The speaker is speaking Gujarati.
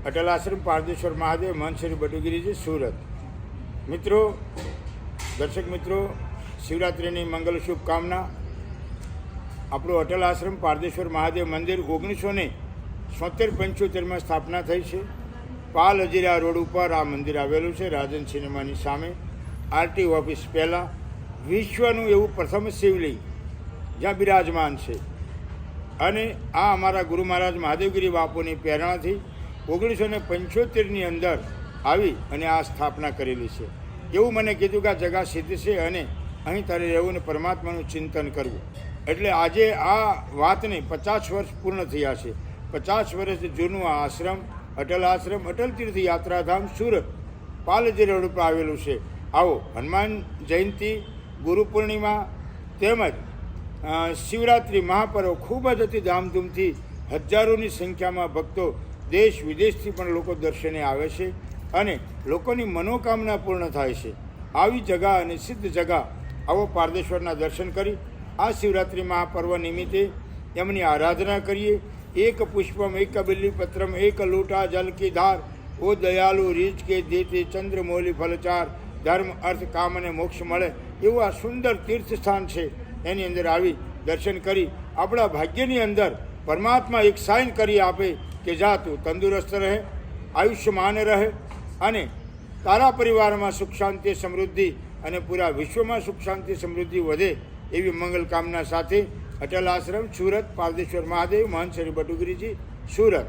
અટલ આશ્રમ પારદેશ્વર મહાદેવ મહંત શ્રી બટુગીરીજી સુરત। મિત્રો, દર્શક મિત્રો, શિવરાત્રિની મંગલ શુભકામના। આપણું અટલ આશ્રમ પારદેશ્વર મહાદેવ મંદિર 1970-75માં સ્થાપના થઈ છે। પાલ હજીરા રોડ ઉપર આ મંદિર આવેલું છે, રાજન સિનેમાની સામે, આરટી ઓફિસ પહેલાં। વિશ્વનું એવું પ્રથમ શિવલિંગ જ્યાં બિરાજમાન છે અને આ અમારા ગુરુ મહારાજ મહાદેવગીરી બાપુની પ્રેરણાથી 1975ની અંદર આવી અને આ સ્થાપના કરેલી છે। એવું મને કીધું કે આ જગા સિદ્ધ છે અને અહીં તારે રહેવું ને પરમાત્માનું ચિંતન કરવું। એટલે આજે આ વાતને 50 વર્ષ પૂર્ણ થયા છે। 50 વર્ષ જૂનું આ આશ્રમ, અટલ આશ્રમ, અટલ તીર્થ યાત્રાધામ સુરત પાલજી રોડ ઉપર આવેલું છે। આવો, હનુમાન જયંતિ, ગુરુ પૂર્ણિમા તેમજ શિવરાત્રિ મહાપર્વ ખૂબ જ અતિ ધામધૂમથી હજારોની સંખ્યામાં ભક્તો દેશ વિદેશથી પણ લોકો દર્શને આવે છે અને લોકોની મનોકામના પૂર્ણ થાય છે। આવી જગા અને સિદ્ધ જગા આવો પારદેશ્વરના દર્શન કરી આ શિવરાત્રિ મહાપર્વ નિમિત્તે એમની આરાધના કરીએ। એક પુષ્પમ એક બિલ્લીપત્રમ એક લોટા જલ કી ધાર, ઓ દયાલુ રીચ કે દેતે ચંદ્રમૌલી ફલચાર, ધર્મ અર્થ કામ અને મોક્ષ મળે એવું આ સુંદર તીર્થ સ્થાન છે। એની અંદર આવી દર્શન કરી આપણા ભાગ્યની અંદર પરમાત્મા એક સાઇન કરી આપે કે જા તું તંદુરસ્ત રહે, આયુષ્યમાન રહે અને તારા પરિવારમાં સુખ શાંતિ સમૃદ્ધિ અને પૂરા વિશ્વમાં સુખ શાંતિ સમૃદ્ધિ વધે એવી મંગલ કામના સાથે અટલ આશ્રમ સુરત પારદેશ્વર મહાદેવ મહંત શ્રી બટુગીરીજી સુરત।